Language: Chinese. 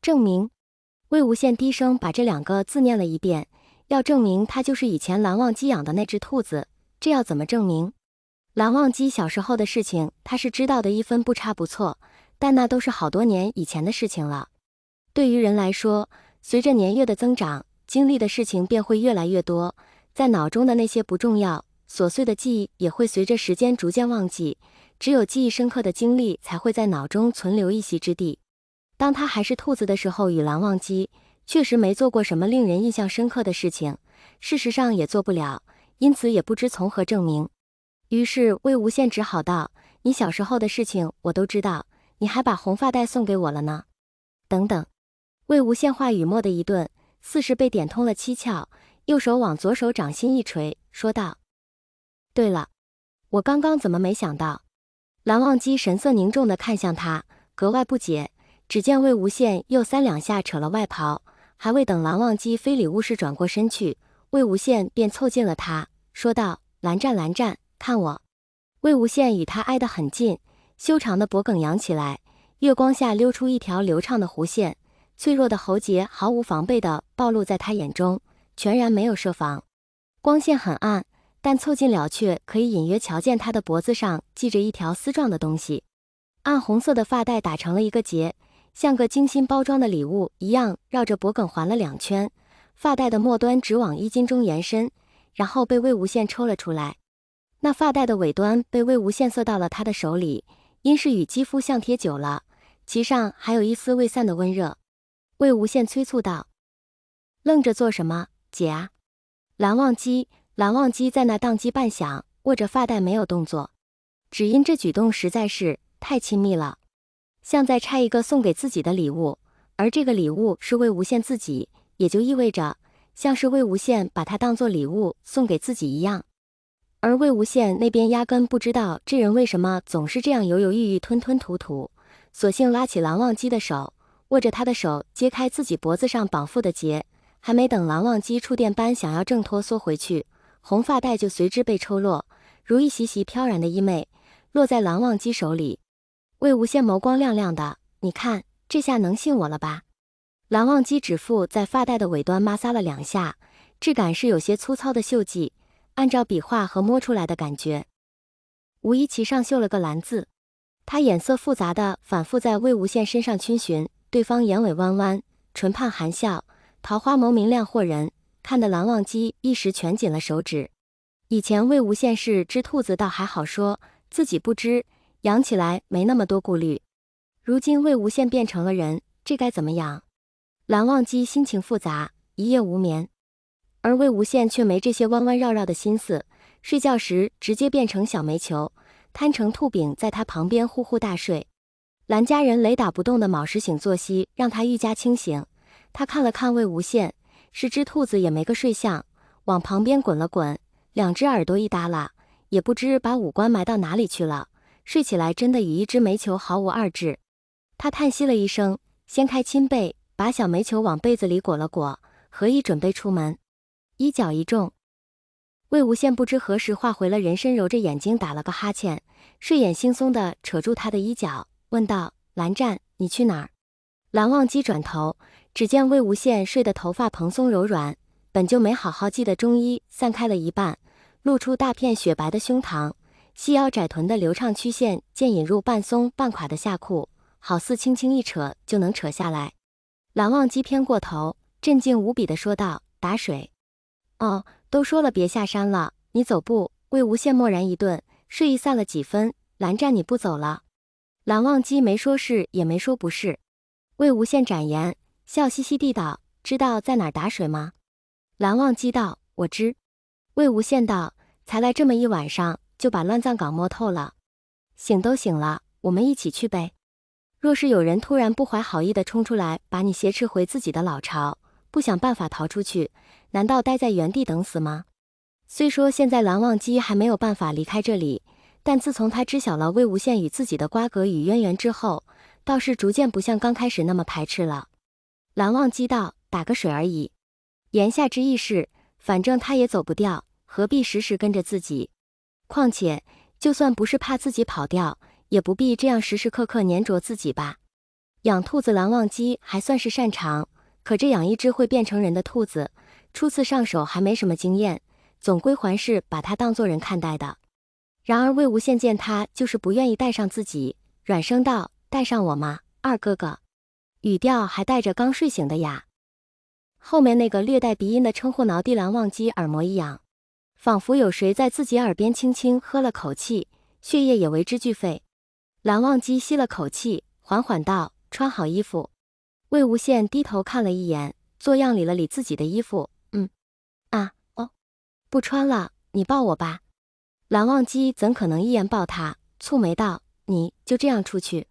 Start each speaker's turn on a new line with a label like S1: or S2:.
S1: 证明。魏无羡低声把这2个字念了一遍，要证明他就是以前蓝忘机养的那只兔子，这要怎么证明？蓝忘机小时候的事情他是知道的一分不差不错，但那都是好多年以前的事情了。对于人来说，随着年月的增长，经历的事情便会越来越多，在脑中的那些不重要、琐碎的记忆也会随着时间逐渐忘记，只有记忆深刻的经历才会在脑中存留一席之地。当他还是兔子的时候，与蓝忘机确实没做过什么令人印象深刻的事情，事实上也做不了，因此也不知从何证明。于是魏无羡只好道：你小时候的事情我都知道，你还把红发带送给我了呢。等等。魏无羡话语蓦地一顿，似是被点通了七窍，右手往左手掌心一捶，说道：对了，我刚刚怎么没想到？蓝忘机神色凝重地看向他，格外不解。只见魏无羡又3、2下扯了外袍，还未等蓝忘机非礼勿视转过身去，魏无羡便凑近了他，说道：蓝湛蓝湛，看我。魏无羡与他挨得很近，修长的脖梗扬起来，月光下溜出一条流畅的弧线，脆弱的喉结毫无防备地暴露在他眼中，全然没有设防。光线很暗，但凑近了却可以隐约瞧见他的脖子上系着一条丝状的东西，暗红色的发带打成了一个结，像个精心包装的礼物一样绕着脖梗环了2圈，发带的末端直往衣襟中延伸，然后被魏无羡抽了出来。那发带的尾端被魏无羡塞到了他的手里，因是与肌肤相贴久了，其上还有一丝未散的温热。魏无羡催促道：愣着做什么，解啊！蓝忘机在那当机半晌，握着发带没有动作，只因这举动实在是太亲密了，像在拆一个送给自己的礼物，而这个礼物是魏无羡自己，也就意味着像是魏无羡把它当作礼物送给自己一样。而魏无羡那边压根不知道这人为什么总是这样犹犹豫豫、吞吞吐吐，索性拉起蓝忘机的手，握着他的手揭开自己脖子上绑缚的结，还没等蓝忘机触电般想要挣脱缩回去，红发带就随之被抽落，如一袭袭飘然的衣袂，落在蓝忘机手里。魏无羡眸光亮亮的，你看，这下能信我了吧？蓝忘机指腹在发带的尾端摩挲了2下，质感是有些粗糙的锈迹，按照笔画和摸出来的感觉，无疑其上绣了个蓝字。他眼色复杂的反复在魏无羡身上逡巡，对方眼尾弯弯，唇畔含笑，桃花眸明亮惑人，看得蓝忘机一时蜷紧了手指。以前魏无羡是只兔子倒还好说，自己不知，养起来没那么多顾虑。如今魏无羡变成了人，这该怎么养？蓝忘机心情复杂，一夜无眠。而魏无羡却没这些弯弯绕绕的心思，睡觉时直接变成小煤球，摊成兔饼在他旁边呼呼大睡。蓝家人雷打不动的卯时醒作息，让他愈加清醒。他看了看魏无羡，是只兔子也没个睡相，往旁边滚了滚，2只耳朵一耷拉，也不知把五官埋到哪里去了，睡起来真的与一只煤球毫无二致。他叹息了一声，掀开亲被，把小煤球往被子里裹了裹，合衣准备出门。衣角一重，魏无羡不知何时化回了人身，揉着眼睛打了个哈欠，睡眼惺忪地扯住他的衣角，问道：蓝湛，你去哪儿？蓝忘机转头，只见魏无羡睡得头发蓬松柔软，本就没好好系的中衣散开了一半，露出大片雪白的胸膛，细腰窄臀的流畅曲线渐引入半松半垮的下裤，好似轻轻一扯就能扯下来。蓝忘机偏过头，镇静无比地说道：打水。哦，都说了别下山了，你走不？魏无羡默然一顿，睡意散了几分。蓝湛，你不走了？蓝忘机没说是也没说不是。魏无羡展颜，笑嘻嘻地道：知道在哪儿打水吗？蓝忘机道：我知。魏无羡道：才来这么一晚上，就把乱葬岗摸透了。醒都醒了，我们一起去呗。若是有人突然不怀好意地冲出来，把你挟持回自己的老巢，不想办法逃出去，难道待在原地等死吗？虽说现在蓝忘机还没有办法离开这里，但自从他知晓了魏无羡与自己的瓜葛与渊源之后，倒是逐渐不像刚开始那么排斥了。蓝忘机道：打个水而已。言下之意是，反正他也走不掉，何必时时跟着自己？况且，就算不是怕自己跑掉，也不必这样时时刻刻粘着自己吧。养兔子蓝忘机还算是擅长，可这养一只会变成人的兔子，初次上手还没什么经验，总归还是把它当作人看待的。然而魏无羡见他就是不愿意带上自己，软声道：“带上我吗，二哥哥？”语调还带着刚睡醒的哑。后面那个略带鼻音的称呼挠地蓝忘机耳膜一痒，仿佛有谁在自己耳边轻轻喝了口气，血液也为之俱沸。蓝忘机吸了口气，缓缓道：“穿好衣服。”魏无羡低头看了一眼，做样理了理自己的衣服，哦，不穿了，你抱我吧。蓝忘机怎可能一言抱他，蹙眉道：“你就这样出去？”